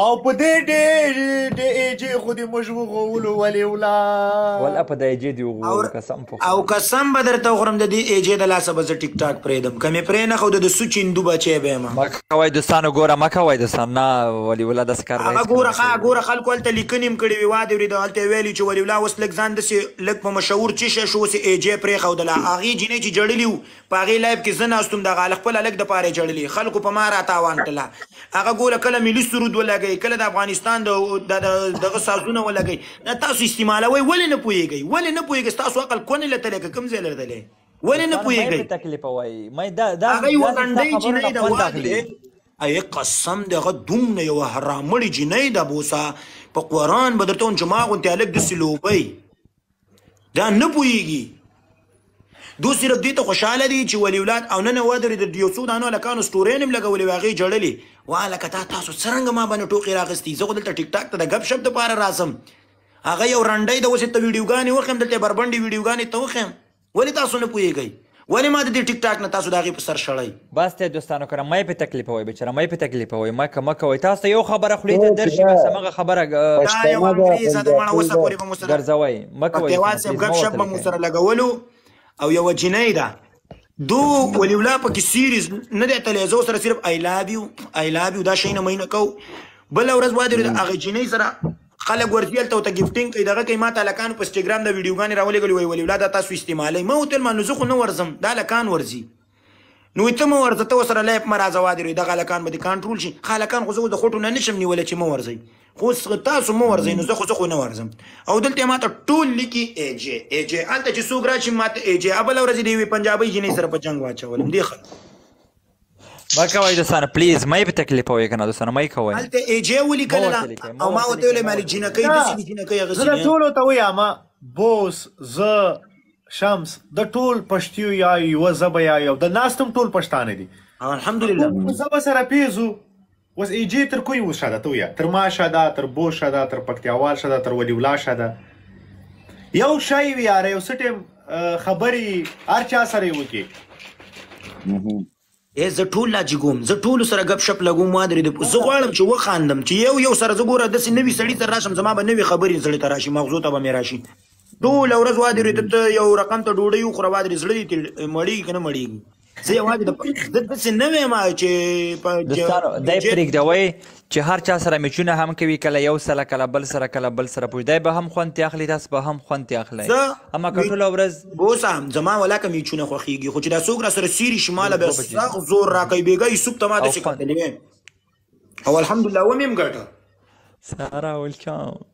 او په دې ډېر د ایجي خو دې موږ وغولو ولې ولا ولا په د ایجي دی وغولو قسم په او قسم به درته وخورم د دې ایجي د لاسه به زه ټیک ټاک پرېږدم که مې پرې نه ښود د سوچ هندو بچی به یم مه کوئ دوستانو ګوره مه کوئ دوستان نه ولي الله داسې کار هغه ګوره خلکو هلته لیکنې هم کړې وي وا دې ورېده هلته یې ویلي چې ولي الله اوس لږ ځان داسې لږ په مشهور څه شی شو اوس یې ایجي پرېښودله هغې جینۍ چې جړلي وو په هغې لایف کې زه ناست وم دغه خپله لږ دپاره یې جړلي خلکو په ما راتاوان کړله هغه ګوره کله ملي سرود ولګوي کله د افغانستان دغه سازونه ولګوي دا تاسو استعمالوئ ولې نه پوهېږئ ولې نه پوهېږئ ستاسو عقل کونې لتلی که کوم ځای لرتلی ولې نه پوهېږئ هغه یوه لنډۍ جینۍ ده واده ای قسم د هغه دومره یوه حرامړې جینۍ ده بوسه په قرآن به درته وایم چې ما غوندې هلک داسې لوبئ دا نه پوهېږي دو صرف دې ته خوشحاله دي چې ولي ولاد او نن ودرېد د یو څو دانو هلکانو سټورۍ هم لګولې وې هغې جړلې وا هلکه تاسو څرنګه ما باندې ټوقې راغستي زه خو دلته ټیک ټاک ته د ګپ شپ دپاره راسم هغه یو رنډۍ ده اوس یې ته ویډیوګانې وښیم دلته یې بربنډې ویډیوګانې ته وښیم ولې تاسو نه پوهېږئ ولې ما د دې ټیک ټاک نه تاسو د هغې په سر شړئ بس ته دوستانو کنه مه یې پې تکلیفوئ بېچاره مه یې پې تکلیفوئ مه کوئ تاسو ته یو خبره خولې ته درشي بس همغه خبره دا یو انګریزه ده مړه اوسه پورې به مو سره ګرځوئ مه کوئ پکتیوال صاحب ګپ شپ به مو سره لګولو او یوه جینۍ ده دو ولی الله پکې سیریز نه دی تللی زه سره صرف آی لاو یو آی لاو یو دا شی نه مینه کو بله ورځ وادرېده هغې جینۍ سره خلک ورځي هلته ورته ګفټینګ کوي دغه کوي ما ته هلکانو په انسټاګرام د ویډیوګانې راولېږلې وایي ولي الله دا تاسو استعمالوئ ما ورته ویل نو زه خو نه ورځم دا هلکان ورځي نو ته مه ورځه ته ورسره لایف مه راځه وادرېږي دغه هلکان به دې کنټرول شي ښه هلکان خو زه د خوټو نه نشم نیولی چې مه ورځئ خو تاسو مه ورځئ نو زه خو نه ورځم او دلته یې ماته ټول لیکي ایجې ایجې هلته چې څوک راشي ماته ایجې بله ورځ د یوې پنجابۍ جینۍ سره په جنګ واچولم دې خلک مه کوئ دوستانو پلیز مه یې پې تکلیفوئ که نه دوستانو مه یې کوئ هلته ایجې ولیکله او ما ورته ویلی مالې جینکۍ داسې دي جینکۍ زه د ټولو ته ویامه بوس زه شمس د ټول پښتیو یا یوه ژبه یا یو د ناست هم ټول پښتانه دي الحمدلله زه به سره پیژو اوس ایجې تر کوی اوس شه ده ته ویه تر ما شه ده تر بوس شه ده تر پکتیاوال شه ده تر ولي الله شه ده یو شی وي یاره یو څه ټیم خبرې هر چا سره یې وکړي زه ټول لا جګوم زه ټولو سره ګپ شپ لګوم وادرېد زه غواړم چې وخاندم چې یو سره زه ګوره داسې نوي سړي سره راشم زما به نوې خبرې زړه ته راشي مغزو ته به مې راشي ټوله ورځ وادرېد ته یو رقم ته ډوډۍ وخوره وادرې زړه دې مړېږي که نه مړېږي زه یوازې زه داسې نه ویم چې دوستانو دی پرېږدوئ چې هر چا سره میچونه هم کوي کله یو سره کله بل سره پوه دی به هم خوند اخلي تاسو به هم خوند اخلئ اما که ټوله ورځ بوسه زما ولاکه میچونه خوښېږي خو چې دا څوک را سره سیري شي ماله بیا سخت زور راکوي بېګا یوسف ته ما داسې کتلې ویم او الحمدلله ومې هم ګټه سارا ولکم